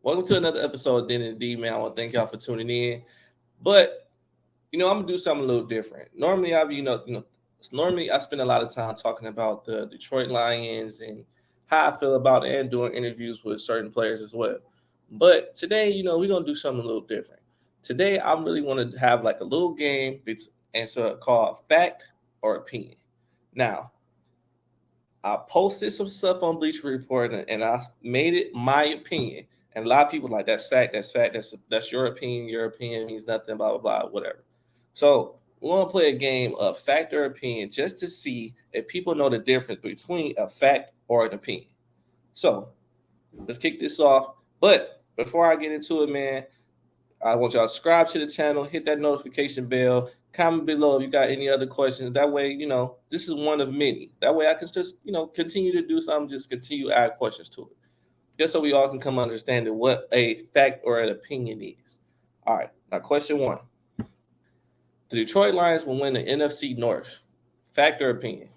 Welcome to another episode of D, man. I want to thank y'all for tuning in. But I'm gonna do something a little different. Normally, normally I spend a lot of time talking about the Detroit Lions and how I feel about it, and doing interviews with certain players as well. But today, we're gonna do something a little different. Today, I really want to have like a little game, and so called fact or opinion. Now, I posted some stuff on Bleacher Report, and I made it my opinion. And a lot of people like that's fact, that's your opinion. Your opinion means nothing, blah blah blah, whatever. So we're gonna play a game of fact or opinion just to see if people know the difference between a fact or an opinion. So let's kick this off. But before I get into it, man, I want y'all to subscribe to the channel, hit that notification bell, comment below if you got any other questions. That way, this is one of many. That way I can just, continue to do something, just continue to add questions to it. Just so we all can come understanding what a fact or an opinion is. All right, now question one. The Detroit Lions will win the NFC North. Fact or opinion?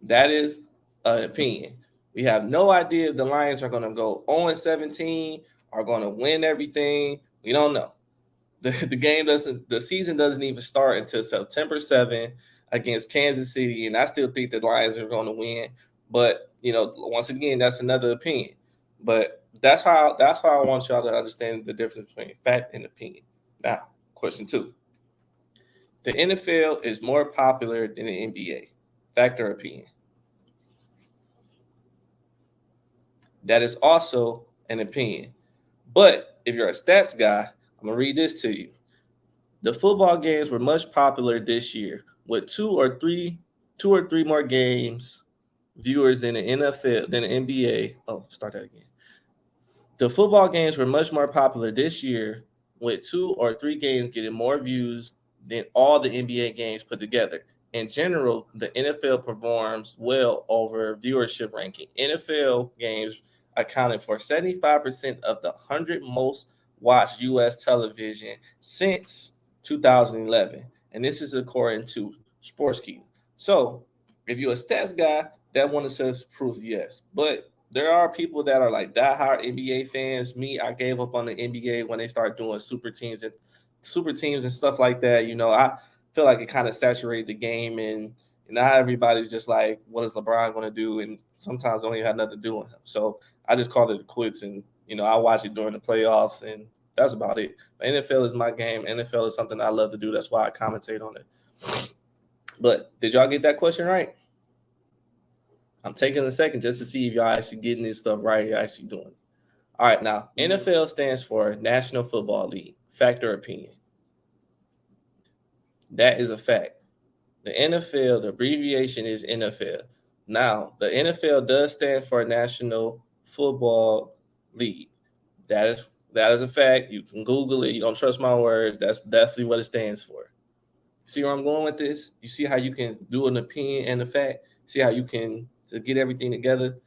That is an opinion. We have no idea if the Lions are going to go 0-17, are going to win everything. We don't know. The season doesn't even start until September 7th against Kansas City, and I still think the Lions are going to win. But once again, that's another opinion. But that's how I want y'all to understand the difference between fact and opinion. Now, question two: the NFL is more popular than the NBA. Fact or opinion? That is also an opinion. But if you're a stats guy, I'm gonna read this to you. The football games were much popular this year, with two or three more games viewers than the NFL than the NBA. Oh, start that again. The football games were much more popular this year, with two or three games getting more views than all the NBA games put together. In general, the NFL performs well over viewership ranking. NFL games accounted for 75% of the 100 most watched U.S. television since 2011. And this is according to Sportskeeda. So, if you're a stats guy, that one says proof yes. But there are people that are like diehard NBA fans. Me, I gave up on the NBA when they start doing super teams and stuff like that. I feel like it kind of saturated the game, and now everybody's just like, what is LeBron going to do? And sometimes don't even have nothing to do with him. So I just called it quits, and I watch it during the playoffs, and that's about it. The NFL is my game. NFL is something I love to do. That's why I commentate on it. But did y'all get that question right? I'm taking a second just to see if y'all actually getting this stuff right. You're actually doing it. All right, now NFL stands for National Football League. Fact or opinion? That is a fact. The NFL, the abbreviation is NFL. Now, the NFL does stand for National Football League. That is that is a fact. You can Google it. You don't trust my words. That's definitely what it stands for. See where I'm going with this? You see how you can do an opinion and a fact? See how you can get everything together?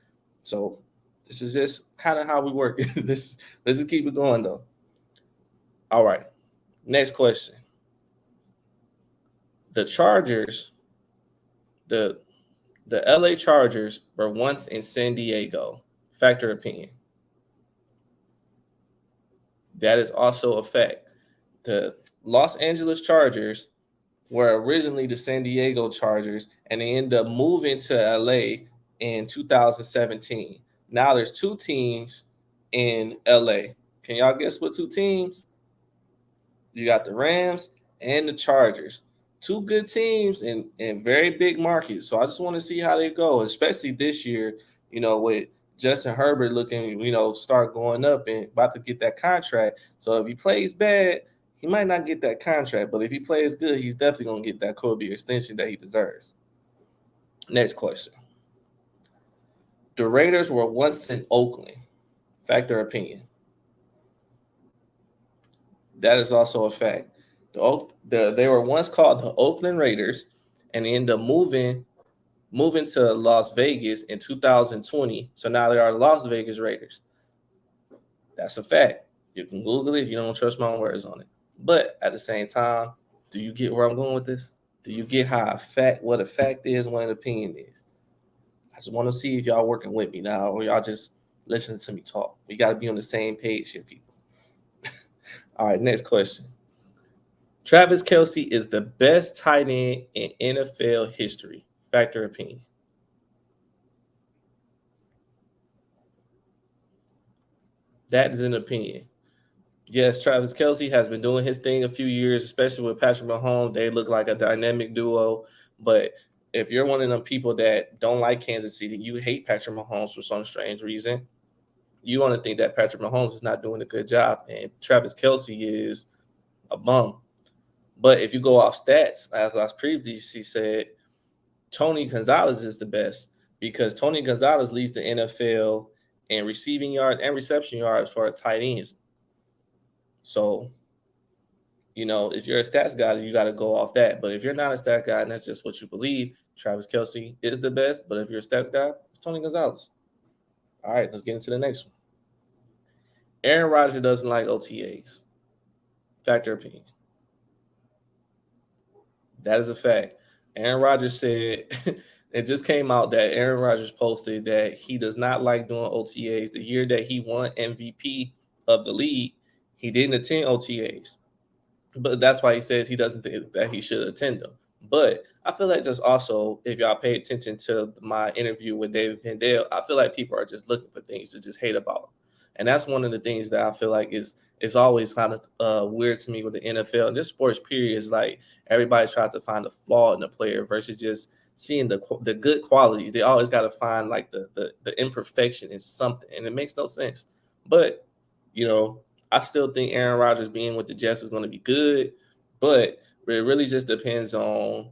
So this is just kind of how we work. Let's just keep it going though. All right. Next question. The Chargers, the the LA Chargers were once in San Diego. Fact or opinion? That is also a fact. The Los Angeles Chargers were originally the San Diego Chargers, and they ended up moving to LA in 2017. Now there's two teams in LA. Can y'all guess what two teams? You got the Rams and the Chargers. Two good teams in very big markets. So I just want to see how they go, especially this year, with Justin Herbert looking, start going up and about to get that contract. So if he plays bad, he might not get that contract, but if he plays good, he's definitely going to get that Kobe extension that he deserves. Next question. The Raiders were once in Oakland. Fact or opinion? That is also a fact. They were once called the Oakland Raiders, and they ended up moving to Las Vegas in 2020. So now they are Las Vegas Raiders. That's a fact. You can Google it if you don't trust my own words on it. But at the same time, do you get where I'm going with this? Do you get what a fact is, what an opinion is? just want to see if y'all working with me now or y'all just listening to me talk. We got to be on the same page here, people. All right, next question. Travis Kelce is the best tight end in NFL history. Fact or opinion? That is an opinion. Yes, Travis Kelce has been doing his thing a few years, especially with Patrick Mahomes. They look like a dynamic duo. But if you're one of them people that don't like Kansas City, you hate Patrick Mahomes for some strange reason, you want to think that Patrick Mahomes is not doing a good job, and Travis Kelce is a bum. But if you go off stats, as I previously said, Tony Gonzalez is the best because Tony Gonzalez leads the NFL in receiving yards and reception yards for tight ends. So, if you're a stats guy, you got to go off that. But if you're not a stats guy and that's just what you believe, Travis Kelce is the best. But if you're a stats guy, it's Tony Gonzalez. All right, let's get into the next one. Aaron Rodgers doesn't like OTAs. Fact or opinion? That is a fact. Aaron Rodgers said it just came out that Aaron Rodgers posted that he does not like doing OTAs. The year that he won MVP of the league, he didn't attend OTAs. But that's why he says he doesn't think that he should attend them. But I feel like just also, if y'all pay attention to my interview with David Pendale, I feel like people are just looking for things to just hate about. And that's one of the things that I feel like is always kind of weird to me with the NFL and just sports period is like everybody tries to find a flaw in the player versus just seeing the good qualities. They always got to find like the imperfection in something, and it makes no sense. But you know, I still think Aaron Rodgers being with the Jets is going to be good, but it really just depends on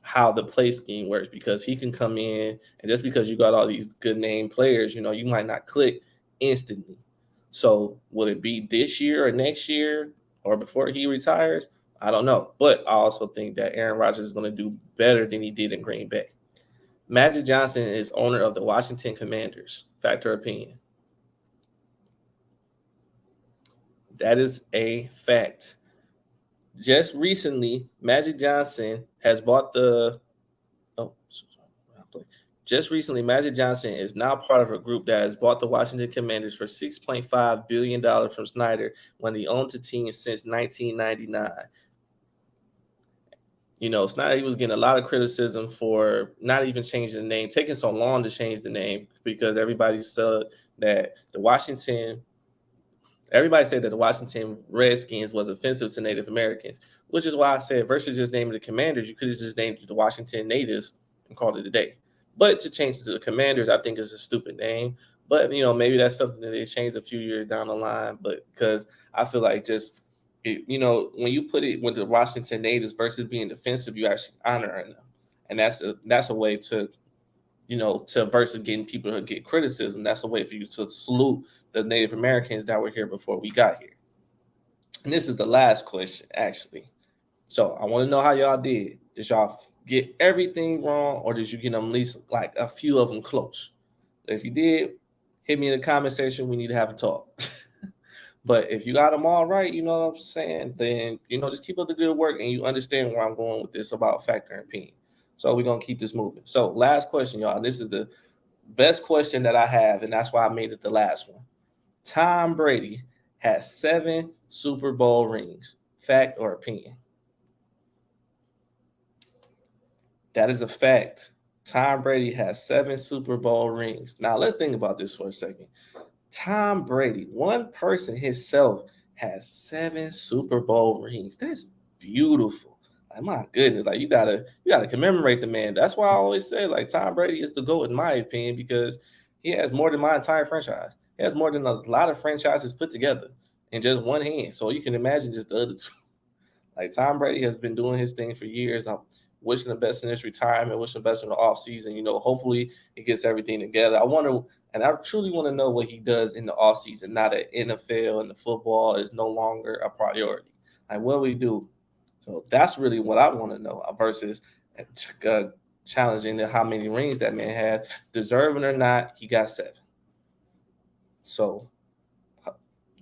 how the play scheme works because he can come in and just because you got all these good name players, you might not click instantly. So will it be this year or next year or before he retires? I don't know. But I also think that Aaron Rodgers is going to do better than he did in Green Bay. Magic Johnson is owner of the Washington Commanders. Fact or opinion? That is a fact. Just recently, Magic Johnson has bought the. Oh, just recently, Magic Johnson is now part of a group that has bought the Washington Commanders for $6.5 billion from Snyder when he owned the team since 1999. Snyder, he was getting a lot of criticism for not even changing the name, taking so long to change the name because everybody said that everybody said that the Washington Redskins was offensive to Native Americans, which is why I said versus just naming the Commanders, you could have just named it the Washington Natives and called it a day. But to change it to the Commanders, I think is a stupid name. But maybe that's something that they change a few years down the line. But because I feel like when you put it with the Washington Natives versus being defensive, you actually honor them, and that's a way to to versus getting people to get criticism. That's a way for you to salute the Native Americans that were here before we got here. And this is the last question, actually. So I want to know how y'all did. Did y'all get everything wrong, or did you get them at least like a few of them close? If you did, hit me in the comment section. We need to have a talk. But if you got them all right, you know what I'm saying, then just keep up the good work, and you understand where I'm going with this about factor and opinion. So we're gonna keep this moving. So last question, y'all. This is the best question that I have, and that's why I made it the last one. Tom Brady has 7 Super Bowl rings. Fact or opinion? That is a fact. Tom Brady has 7 Super Bowl rings. Now let's think about this for a second. Tom Brady, one person himself, has 7 Super Bowl rings. That's beautiful. Like my goodness, like you gotta commemorate the man. That's why I always say like Tom Brady is the GOAT in my opinion because he has more than my entire franchise. He has more than a lot of franchises put together in just one hand. So you can imagine just the other two. Like Tom Brady has been doing his thing for years. I'm wishing the best in his retirement, wishing the best in the offseason. Hopefully he gets everything together. I truly want to know what he does in the offseason, now that NFL and the football is no longer a priority. Like what we do. So that's really what I want to know versus challenging how many rings that man has. Deserving or not, he got 7. So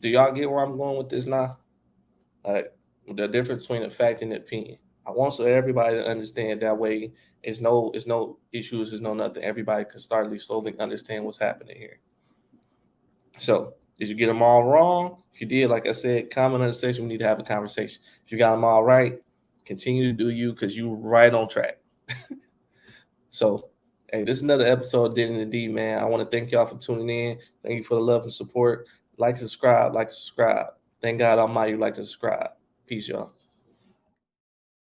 do y'all get where I'm going with this now? Like the difference between a fact and an opinion. I want so everybody to understand that way. It's no issues, it's no nothing. Everybody can start slowly understand what's happening here. So, did you get them all wrong? If you did, like I said, comment on the section. We need to have a conversation. If you got them all right, continue to do you because you right on track. So, hey, this is another episode of Did in the D, man. I want to thank y'all for tuning in. Thank you for the love and support. Like, subscribe. Thank God Almighty you like to subscribe. Peace, y'all.